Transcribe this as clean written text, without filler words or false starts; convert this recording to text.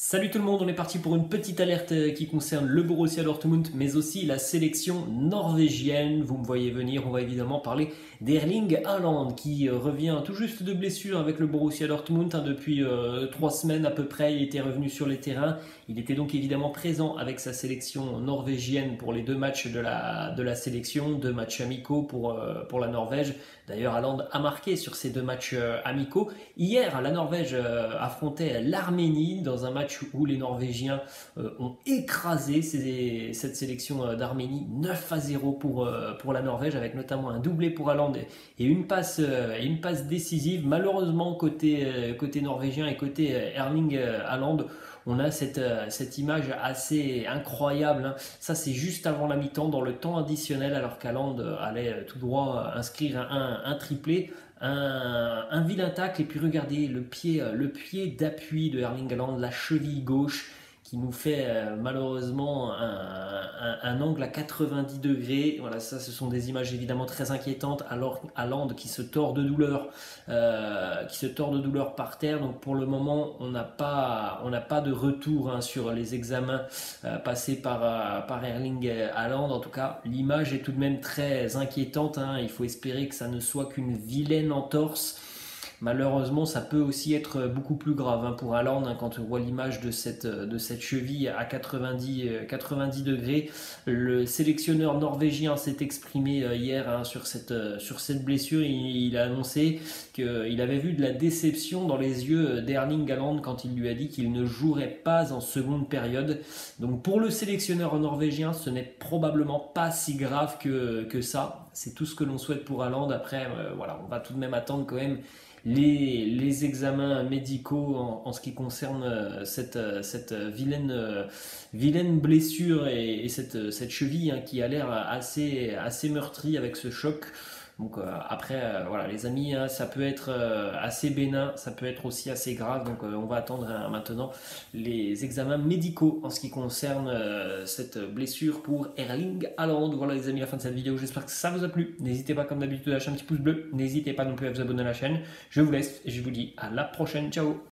Salut tout le monde, on est parti pour une petite alerte qui concerne le Borussia Dortmund, mais aussi la sélection norvégienne. Vous me voyez venir, on va évidemment parler d'Erling Haaland qui revient tout juste de blessure avec le Borussia Dortmund depuis 3 semaines à peu près. Il était revenu sur les terrains. Il était donc évidemment présent avec sa sélection norvégienne pour les 2 matchs de la sélection, 2 matchs amicaux pour la Norvège. D'ailleurs, Haaland a marqué sur ces 2 matchs amicaux. Hier, la Norvège affrontait l'Arménie dans un match où les Norvégiens ont écrasé cette sélection d'Arménie 9-0 pour la Norvège, avec notamment un doublé pour Haaland et une passe décisive. Malheureusement, côté norvégien et côté Erling Haaland, on a cette image assez incroyable, hein. Ça, c'est juste avant la mi-temps, dans le temps additionnel, alors qu'Haaland allait tout droit inscrire un triplé. Un vilain tacle, et puis regardez le pied d'appui de Erling Haaland, la cheville gauche qui nous fait malheureusement un angle à 90 degrés. Voilà, ça, ce sont des images évidemment très inquiétantes. Alors Haaland qui se tord de douleur, par terre. Donc pour le moment, on n'a pas de retour, hein, sur les examens passés par Erling Haaland. En tout cas, l'image est tout de même très inquiétante, hein. Il faut espérer que ça ne soit qu'une vilaine entorse. Malheureusement, ça peut aussi être beaucoup plus grave, hein, pour Haaland, hein, quand on voit l'image de cette cheville à 90 degrés. Le sélectionneur norvégien s'est exprimé hier, hein, sur cette blessure. Il a annoncé qu'il avait vu de la déception dans les yeux d'Erling Haaland quand il lui a dit qu'il ne jouerait pas en seconde période. Donc pour le sélectionneur norvégien, ce n'est probablement pas si grave que ça. C'est tout ce que l'on souhaite pour Haaland. Après, voilà, on va tout de même attendre quand même les examens médicaux en ce qui concerne cette vilaine blessure et cette cheville, hein, qui a l'air assez meurtrie avec ce choc. Donc après, voilà les amis, hein, ça peut être assez bénin, ça peut être aussi assez grave. Donc on va attendre, hein, maintenant les examens médicaux en ce qui concerne cette blessure pour Erling Haaland. Voilà les amis, la fin de cette vidéo, j'espère que ça vous a plu. N'hésitez pas comme d'habitude à lâcher un petit pouce bleu, n'hésitez pas non plus à vous abonner à la chaîne. Je vous laisse et je vous dis à la prochaine, ciao.